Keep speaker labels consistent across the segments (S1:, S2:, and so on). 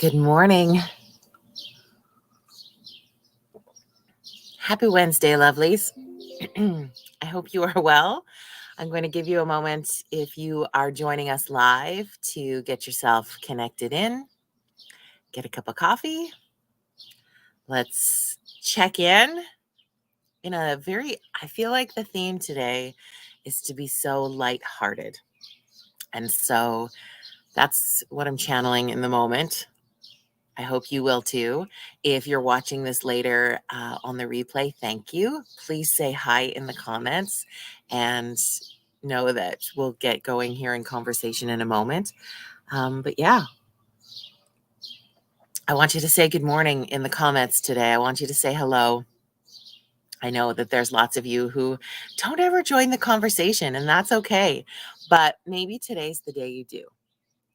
S1: Good morning. Happy Wednesday, lovelies. I hope you are well. I'm going to give you a moment if you are joining us live to get yourself connected in, get a cup of coffee. Let's check in a I feel like the theme today is to be so lighthearted. And so that's what I'm channeling in the moment. I hope you will too. If you're watching this later on the replay, thank you. Please say hi in the comments and know that we'll get going here in conversation in a moment. But yeah, I want you to say good morning in the comments today. I want you to say hello. I know that there's lots of you who don't ever join the conversation, and that's okay. But maybe today's the day you do.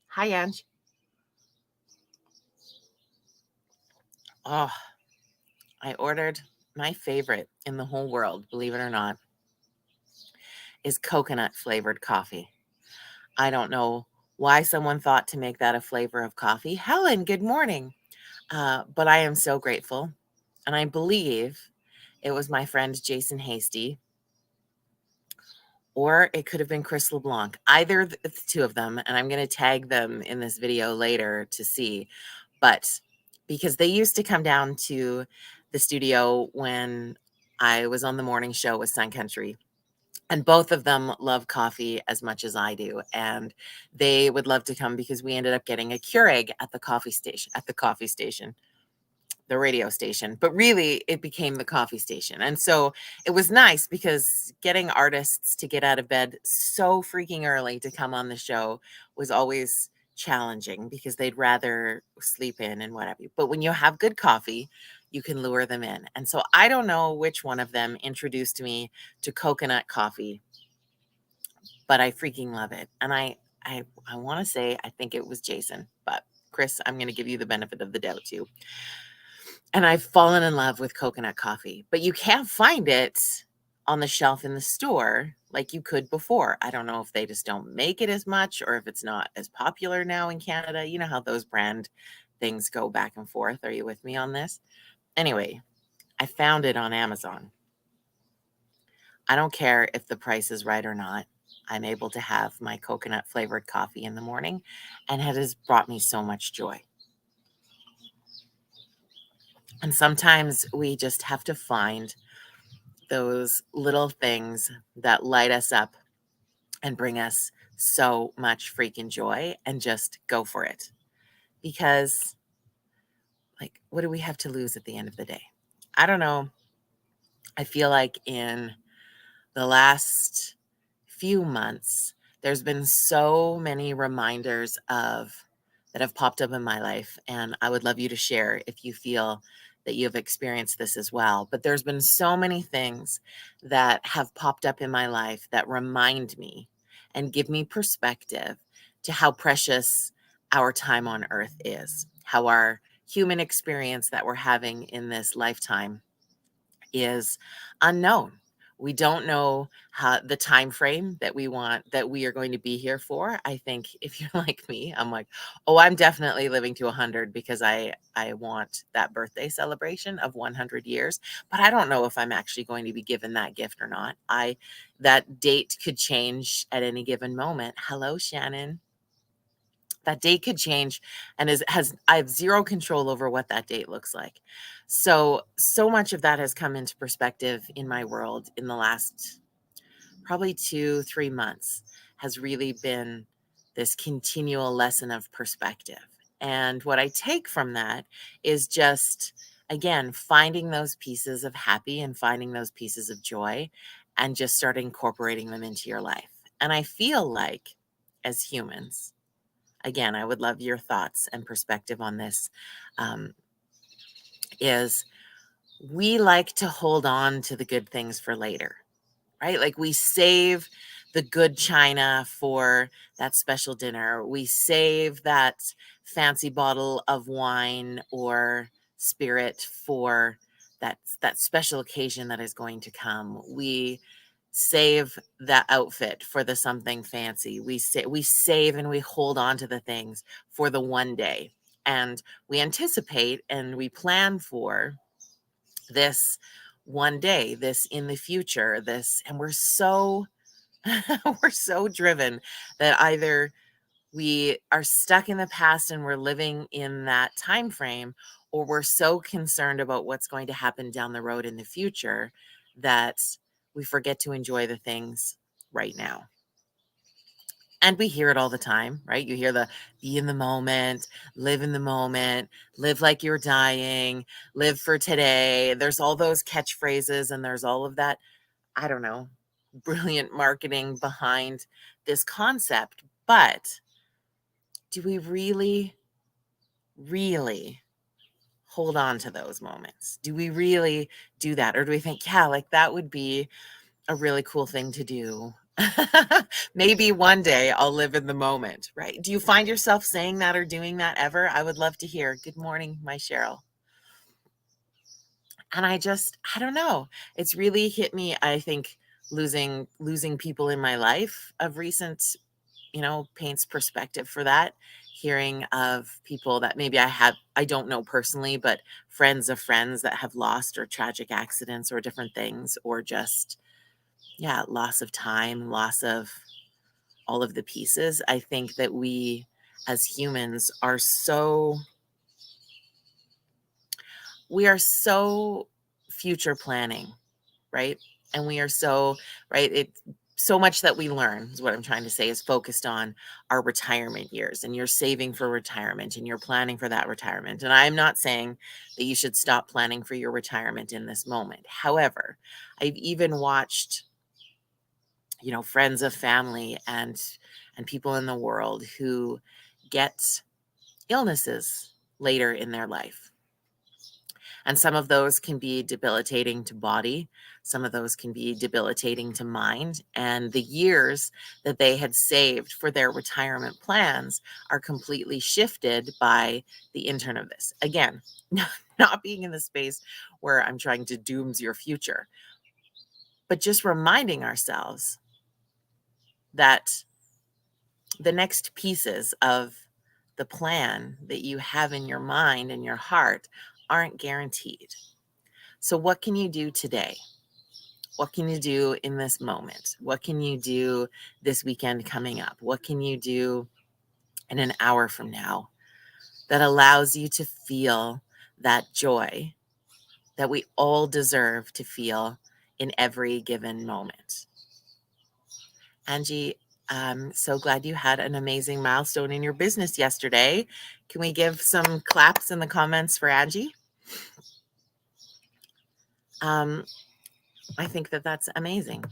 S1: Hi, Ange. Oh, I ordered my favorite in the whole world, believe it or not, is coconut flavored coffee. I don't know why someone thought to make that a flavor of coffee. Helen, good morning. But I am so grateful. And I believe it was my friend Jason Hasty, or it could have been Chris LeBlanc, either the two of them. And I'm going to tag them in this video later to see. But because they used to come down to the studio when I was on the morning show with Sun Country. And both of them love coffee as much as I do. And they would love to come because we ended up getting a Keurig at the the radio station. But really, it became the coffee station. And so it was nice because getting artists to get out of bed so freaking early to come on the show was always challenging because they'd rather sleep in and whatever. But when you have good coffee, you can lure them in. And so I don't know which one of them introduced me to coconut coffee, but I freaking love it. And I want to say I think it was Jason, but Chris, I'm going to give you the benefit of the doubt too. And I've fallen in love with coconut coffee, but you can't find it on the shelf in the store like you could before. I don't know if they just don't make it as much or if it's not as popular now in Canada. You know how those brand things go back and forth. Are you with me on this? Anyway, I found it on Amazon. I don't care if the price is right or not. I'm able to have my coconut flavored coffee in the morning, and it has brought me so much joy. And sometimes we just have to find those little things that light us up and bring us so much freaking joy and just go for it. Because, like, what do we have to lose at the end of the day? I don't know. I feel like in the last few months, there's been so many reminders of that have popped up in my life. And I would love you to share if you feel that you've experienced this as well. But there's been so many things that have popped up in my life that remind me and give me perspective to how precious our time on earth is, how our human experience that we're having in this lifetime is unknown. We don't know how the time frame that we are going to be here for. I think if you're like me, I'm like, oh, I'm definitely living to 100 because I want that birthday celebration of 100 years, but I don't know if I'm actually going to be given that gift or not. I That date could change at any given moment. Hello, Shannon. That date could change and I have zero control over what that date looks like. So much of that has come into perspective in my world in the last probably 2-3 months, has really been this continual lesson of perspective. And what I take from that is just, again, finding those pieces of happy and finding those pieces of joy and just start incorporating them into your life. And I feel like as humans, again, I would love your thoughts and perspective on this, um, is we like to hold on to the good things for later, right? Like we save the good china for that special dinner. We save that fancy bottle of wine or spirit for that special occasion that is going to come. We save that outfit for the something fancy. We save and we hold on to the things for the one day. And we anticipate and we plan for this one day, this in the future, this, and we're so we're so driven that either we are stuck in the past and we're living in that time frame, or we're so concerned about what's going to happen down the road in the future that we forget to enjoy the things right now. And we hear it all the time, right? You hear the be in the moment, live in the moment, live like you're dying, live for today. There's all those catchphrases and there's all of that, I don't know, brilliant marketing behind this concept. But do we really, really hold on to those moments? Do we really do that? Or do we think, yeah, like that would be a really cool thing to do? Maybe one day I'll live in the moment, right? Do you find yourself saying that or doing that ever? I would love to hear. Good morning, my Cheryl. And I don't know. It's really hit me, I think, losing people in my life of recent, paints perspective for that. Hearing of people that maybe I don't know personally, but friends of friends that have lost or tragic accidents or different things, or just, yeah, loss of time, loss of all of the pieces. I think that we as humans we are so future planning, right? And we are so, right? So much that we learn is what I'm trying to say is focused on our retirement years, and you're saving for retirement and you're planning for that retirement. And I'm not saying that you should stop planning for your retirement in this moment. However, I've even watched, friends of family and people in the world who get illnesses later in their life. And some of those can be debilitating to body. Some of those can be debilitating to mind. And the years that they had saved for their retirement plans are completely shifted by the intern of this. Again, not being in the space where I'm trying to dooms your future, but just reminding ourselves that the next pieces of the plan that you have in your mind and your heart aren't guaranteed. So, what can you do today? What can you do in this moment? What can you do this weekend coming up? What can you do in an hour from now that allows you to feel that joy that we all deserve to feel in every given moment? Angie, I'm so glad you had an amazing milestone in your business yesterday. Can we give some claps in the comments for Angie? I think that that's amazing.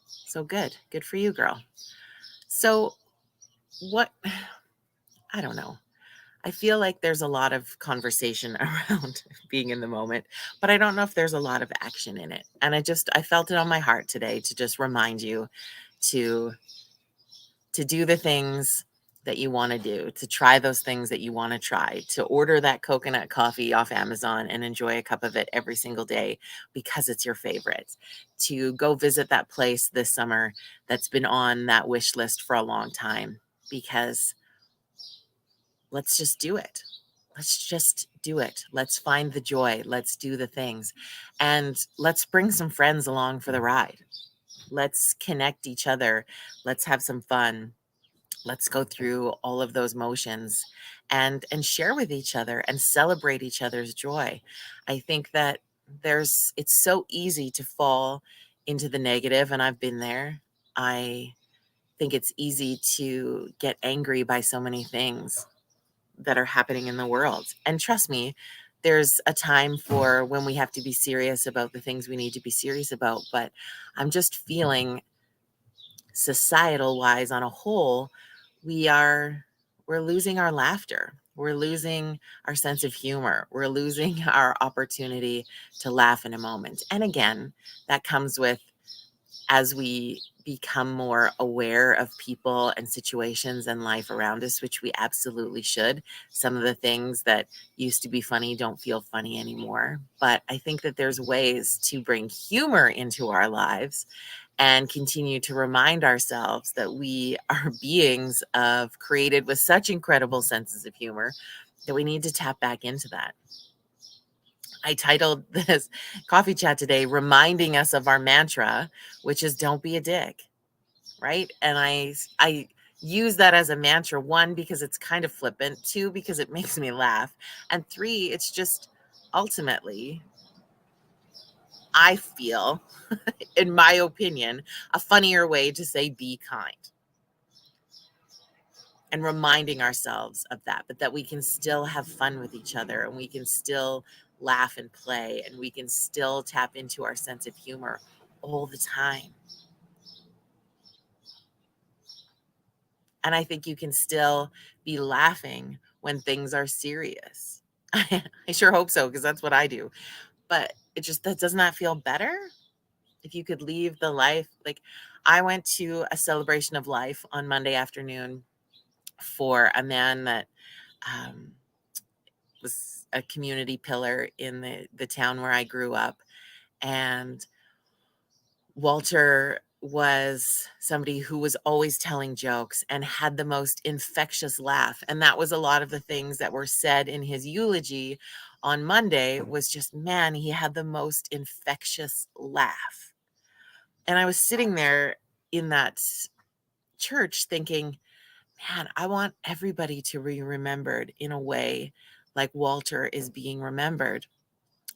S1: So good. Good for you, girl. So, what, I don't know. I feel like there's a lot of conversation around being in the moment, but I don't know if there's a lot of action in it. And I felt it on my heart today to just remind you to do the things that you want to do, to try those things that you want to try, to order that coconut coffee off Amazon and enjoy a cup of it every single day because it's your favorite, to go visit that place this summer that's been on that wish list for a long time, because let's just do it. Let's just do it. Let's find the joy. Let's do the things. And let's bring some friends along for the ride. Let's connect each other. Let's have some fun. Let's go through all of those motions and share with each other and celebrate each other's joy. I think that it's so easy to fall into the negative, and I've been there. I think it's easy to get angry by so many things that are happening in the world. And trust me, there's a time for when we have to be serious about the things we need to be serious about. But I'm just feeling, societal wise, on a whole, we're losing our laughter. We're losing our sense of humor. We're losing our opportunity to laugh in a moment. And again, that comes with, as we become more aware of people and situations and life around us, which we absolutely should. Some of the things that used to be funny don't feel funny anymore. But I think that there's ways to bring humor into our lives and continue to remind ourselves that we are beings created with such incredible senses of humor that we need to tap back into that. I titled this coffee chat today, reminding us of our mantra, which is don't be a dick, right? And I use that as a mantra, one, because it's kind of flippant, two, because it makes me laugh, and three, it's just ultimately, I feel, in my opinion, a funnier way to say be kind, and reminding ourselves of that, but that we can still have fun with each other, and we can still laugh and play, and we can still tap into our sense of humor all the time. And I think you can still be laughing when things are serious. I sure hope so, because that's what I do. But it just, that does not feel better if you could leave the life. Like, I went to a celebration of life on Monday afternoon for a man that um, was a community pillar in the town where I grew up. And Walter was somebody who was always telling jokes and had the most infectious laugh. And that was a lot of the things that were said in his eulogy on Monday, was just, man, he had the most infectious laugh. And I was sitting there in that church thinking, man, I want everybody to be remembered in a way like Walter is being remembered,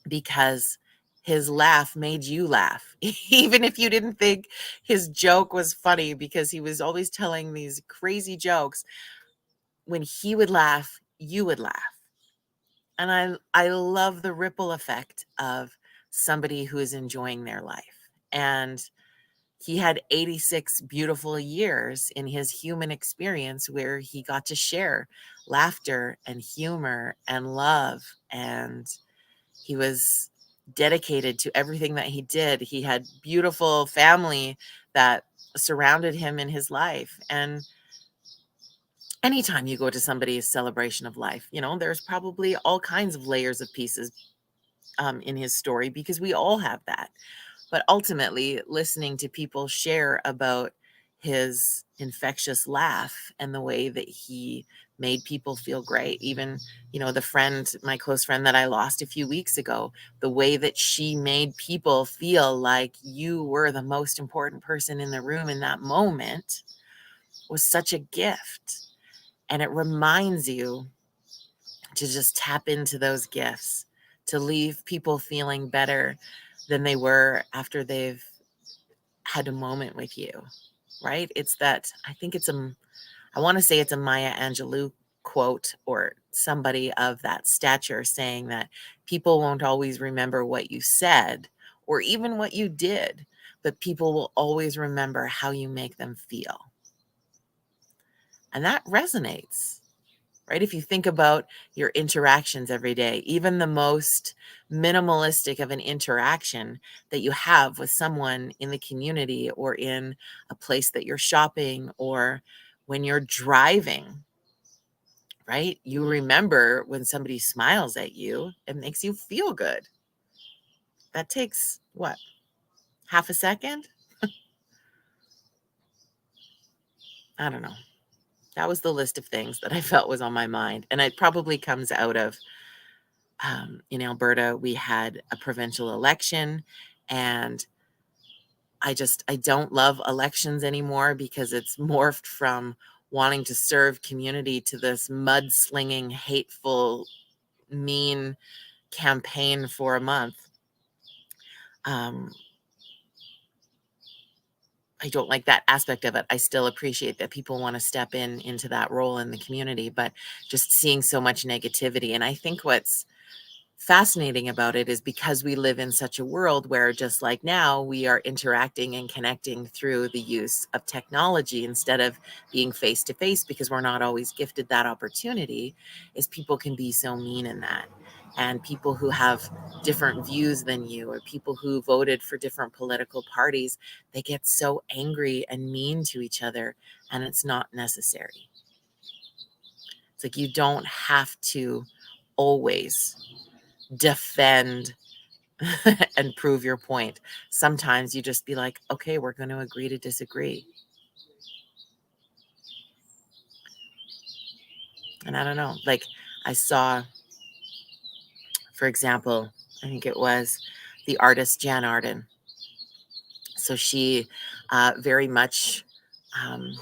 S1: because his laugh made you laugh, even if you didn't think his joke was funny, because he was always telling these crazy jokes. When he would laugh, you would laugh. And I love the ripple effect of somebody who is enjoying their life. And he had 86 beautiful years in his human experience where he got to share laughter and humor and love, and he was dedicated to everything that he did. He had beautiful family that surrounded him in his life. And anytime you go to somebody's celebration of life, there's probably all kinds of layers of pieces in his story, because we all have that. But ultimately, listening to people share about his infectious laugh and the way that he made people feel great, even, my close friend that I lost a few weeks ago, the way that she made people feel like you were the most important person in the room in that moment, was such a gift. And it reminds you to just tap into those gifts, to leave people feeling better than they were after they've had a moment with you, right? It's that, I want to say it's a Maya Angelou quote, or somebody of that stature, saying that people won't always remember what you said or even what you did, but people will always remember how you make them feel. And that resonates, right? If you think about your interactions every day, even the most minimalistic of an interaction that you have with someone in the community, or in a place that you're shopping, or when you're driving, right? You remember when somebody smiles at you, it makes you feel good. That takes what? Half a second? I don't know. That was the list of things that I felt was on my mind. And it probably comes out of, in Alberta, we had a provincial election, and I don't love elections anymore, because it's morphed from wanting to serve community to this mudslinging, hateful, mean campaign for a month. I don't like that aspect of it. I still appreciate that people want to step into that role in the community, but just seeing so much negativity. And I think what's fascinating about it is, because we live in such a world where, just like now, we are interacting and connecting through the use of technology instead of being face to face, because we're not always gifted that opportunity, is people can be so mean in that. And people who have different views than you, or people who voted for different political parties, they get so angry and mean to each other, and it's not necessary. It's like, you don't have to always defend and prove your point. Sometimes you just be like, okay, we're going to agree to disagree. And I don't know, like, I saw, for example, I think it was the artist Jan Arden. So she very much um,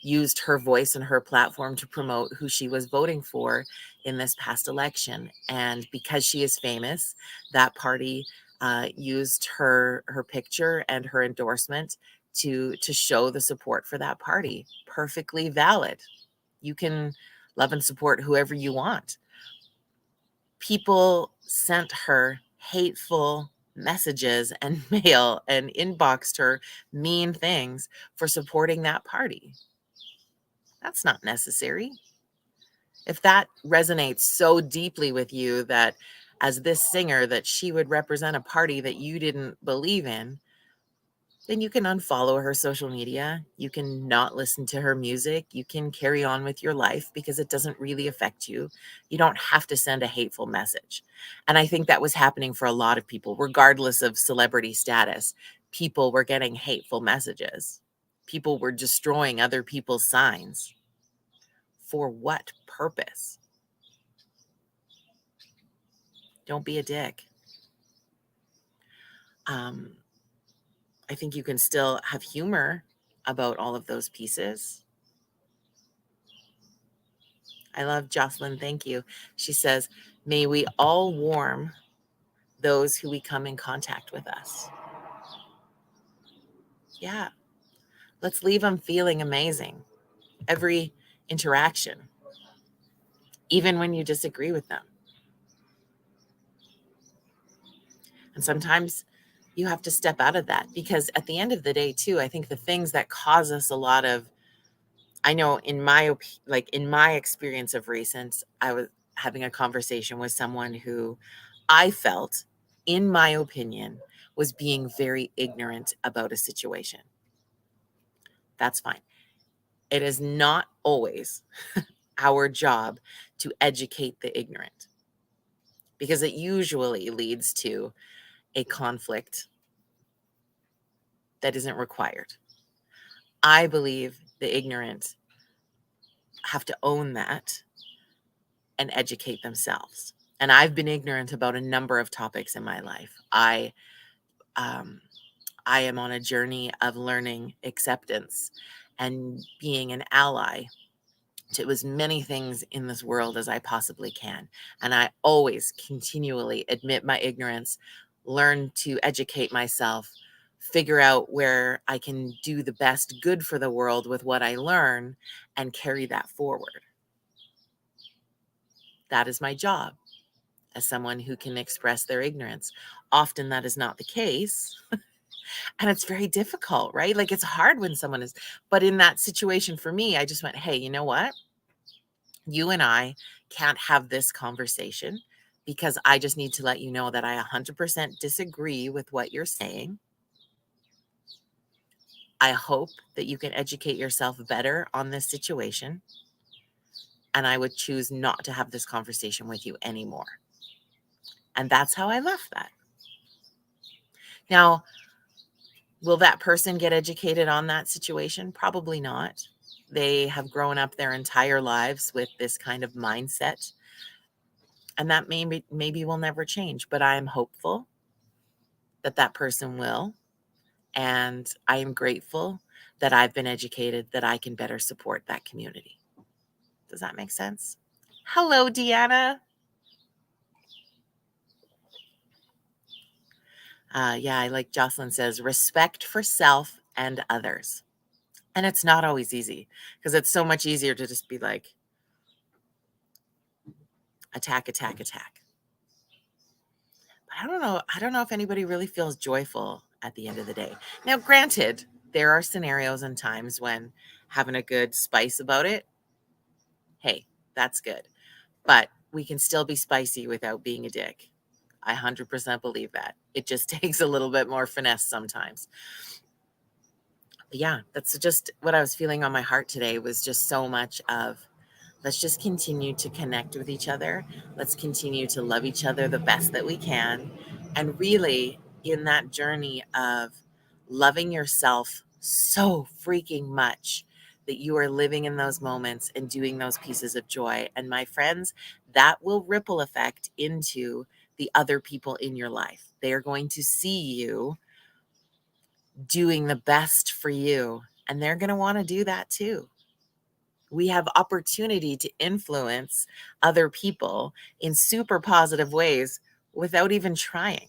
S1: used her voice and her platform to promote who she was voting for in this past election. And because she is famous, that party used her picture and her endorsement to show the support for that party. Perfectly valid. You can love and support whoever you want. People sent her hateful messages and mail and inboxed her mean things for supporting that party. That's not necessary. If that resonates so deeply with you that as this singer that she would represent a party that you didn't believe in, then you can unfollow her social media. You can not listen to her music. You can carry on with your life because it doesn't really affect you. You don't have to send a hateful message. And I think that was happening for a lot of people, regardless of celebrity status. People were getting hateful messages. People were destroying other people's signs. For what purpose? Don't be a dick. I think you can still have humor about all of those pieces. I love Jocelyn. Thank you. She says, may we all warm those who we come in contact with us. Yeah. Let's leave them feeling amazing. Every interaction, even when you disagree with them. And sometimes you have to step out of that because at the end of the day, too, I think the things that cause us a lot of, I know in my experience of recent, I was having a conversation with someone who I felt, in my opinion, was being very ignorant about a situation. That's fine. It is not always our job to educate the ignorant because it usually leads to a conflict that isn't required. I believe the ignorant have to own that and educate themselves. And I've been ignorant about a number of topics in my life. Um, I am on a journey of learning acceptance and being an ally to as many things in this world as I possibly can. And I always continually admit my ignorance, learn to educate myself, figure out where I can do the best good for the world with what I learn and carry that forward. That is my job as someone who can express their ignorance. Often that is not the case. And it's very difficult, right? Like it's hard when someone is, but in that situation for me, I just went, hey, you know what? You and I can't have this conversation because I just need to let you know that I 100% disagree with what you're saying. I hope that you can educate yourself better on this situation. And I would choose not to have this conversation with you anymore. And that's how I left that. Now, will that person get educated on that situation? Probably not. They have grown up their entire lives with this kind of mindset. And that maybe will never change, but I am hopeful that that person will. And I am grateful that I've been educated that I can better support that community. Does that make sense? Hello, Deanna. Yeah, I like Jocelyn says, respect for self and others. And it's not always easy because it's so much easier to just be like, attack, attack, attack. But I don't know. I don't know if anybody really feels joyful at the end of the day. Now, granted, there are scenarios and times when having a good spice about it, hey, that's good. But we can still be spicy without being a dick. I 100% believe that. It just takes a little bit more finesse sometimes. But yeah, that's just what I was feeling on my heart today was just so much of let's just continue to connect with each other. Let's continue to love each other the best that we can. And really, in that journey of loving yourself so freaking much that you are living in those moments and doing those pieces of joy. And my friends, that will ripple effect into the other people in your life. They are going to see you doing the best for you, and they're going to want to do that too. We have opportunity to influence other people in super positive ways without even trying.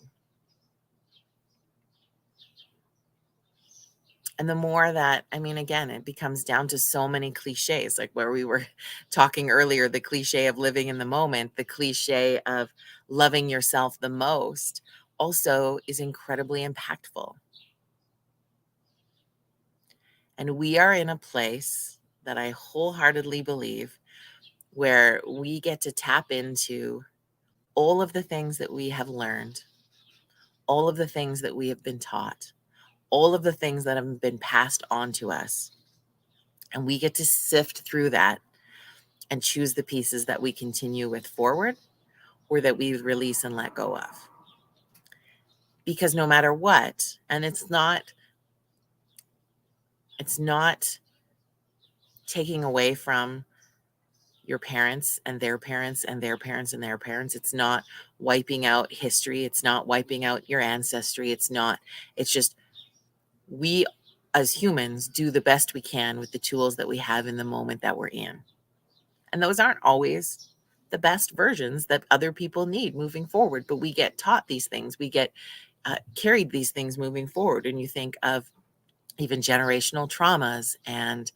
S1: And the more that, I mean, again, it becomes down to so many cliches, like where we were talking earlier, the cliche of living in the moment, the cliche of loving yourself the most also is incredibly impactful. And we are in a place that I wholeheartedly believe where we get to tap into all of the things that we have learned, all of the things that we have been taught, all of the things that have been passed on to us. And we get to sift through that and choose the pieces that we continue with forward or that we release and let go of. Because no matter what, and it's not taking away from your parents and their parents and their parents and their parents. It's not wiping out history. It's not wiping out your ancestry. It's just we as humans do the best we can with the tools that we have in the moment that we're in. And those aren't always the best versions that other people need moving forward, but we get taught these things. We get carried these things moving forward. And you think of even generational traumas and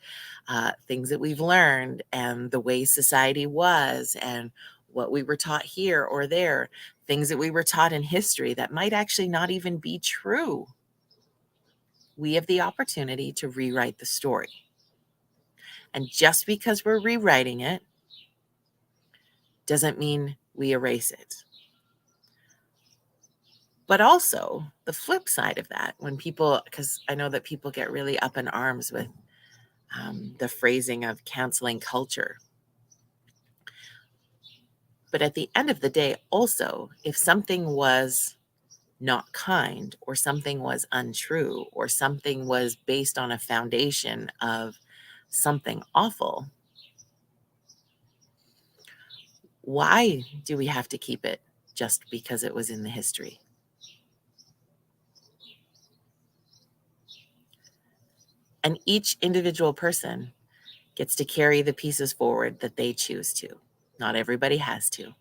S1: things that we've learned and the way society was and what we were taught here or there, things that we were taught in history that might actually not even be true. We have the opportunity to rewrite the story. And just because we're rewriting it doesn't mean we erase it. But also the flip side of that, when people, because I know that people get really up in arms with the phrasing of canceling culture. But at the end of the day, also, if something was not kind or something was untrue or something was based on a foundation of something awful, why do we have to keep it just because it was in the history? And each individual person gets to carry the pieces forward that they choose to. Not everybody has to.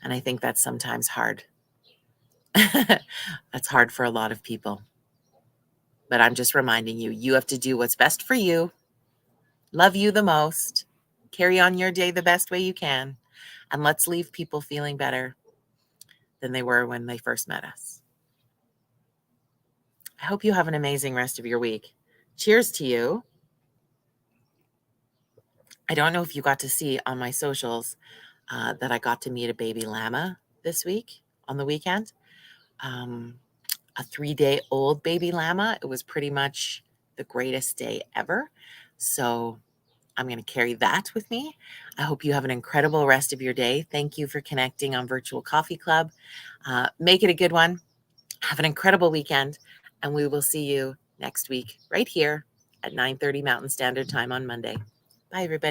S1: And I think that's sometimes hard. That's hard for a lot of people. But I'm just reminding you, you have to do what's best for you, love you the most, carry on your day the best way you can, and let's leave people feeling better than they were when they first met us. I hope you have an amazing rest of your week. Cheers to you. I don't know if you got to see on my socials that I got to meet a baby llama this week on the weekend. A 3-day-old baby llama. It was pretty much the greatest day ever. So I'm going to carry that with me. I hope you have an incredible rest of your day. Thank you for connecting on Virtual Coffee Club. Make it a good one. Have an incredible weekend. And we will see you next week right here at 9:30 Mountain Standard Time on Monday. Bye, everybody.